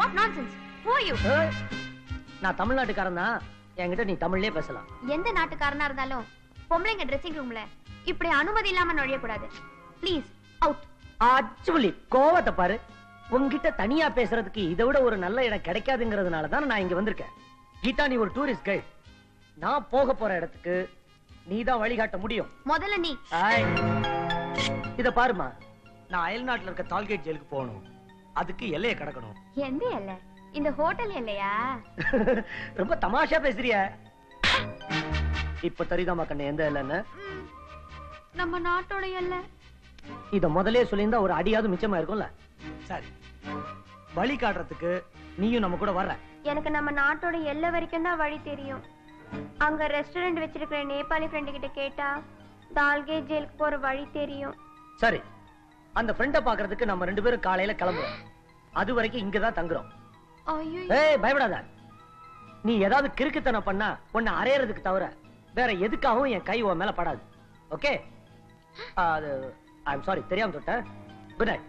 What nonsense? Who are you? நான் தமிழ்நாட்டுக்காரன் தான். என்கிட்ட நீ தமிழ்லயே பேசலாம். எந்த நாட்டுக்காரனா இருந்தாலும் பொம்பளைங்க ட்ரெஸ்ஸிங் ரூம்ல இப்படி அனுமதி இல்லாம நுழைய கூடாது. Please out. ஆக்சுவலி கோவத்தை பாரு. உன்கிட்ட தனியா பேசுறதுக்கு இதை விட ஒரு நல்ல இடம் கிடைக்காதுங்கிறதுனால தான் நான் இங்க வந்திருக்கேன். கீதா, நீ ஒரு டூரிஸ்ட் கைட். நான் போக போற இடத்துக்கு நீ தான் வழிகாட்ட முடியும். முதல்ல நீ. இத பாருமா, நான் அயல்நாட்டுல இருக்க டால்கேட் ஜெயிலுக்கு போகணும். அதுக்கு எல்லையை கடக்கணும். எந்த எல்லை? இந்த ஹோட்டல் எல்லையா? ரொம்ப தமாஷா பேசுறிய. இப்ப தெரியுதாமா கண்ணு எந்த எல்லைன்னு? நம்ம நாட்டோட எல்லை. இத முதலே சொல்லியிருந்தா ஒரு அடியாவது மிச்சமா இருக்கும்ல. சரி, வழி காட்டுறதுக்கு நீயும் நம்ம கூட வர்ற. எனக்கு நம்ம நாட்டோட எல்லை வரைக்கும் தான் வழி தெரியும். அங்க ரெஸ்டாரண்ட் வச்சிருக்கிற நேபாளி ஃப்ரெண்ட் கிட்ட கேட்டா டால்கேட் ஜெயிலுக்கு போற வழி தெரியும். சரி, அந்த ஃப்ரெண்ட பாக்குறதுக்கு நம்ம 2 பேரும் காலையில கிளம்புறோம். அது வரைக்கும் இங்கதான் தங்குறோம். ஏய், பயப்படாத. நீ ஏதாவது கிறுக்குத்தனம் பண்ணா உன்னை அறையறதுக்கு தவிர வேற எதுக்காகவும் என் கை உன் மேல படாது. ஓகே? ஐ அம் சாரி, தெரியாம தொட்டேன். Good night.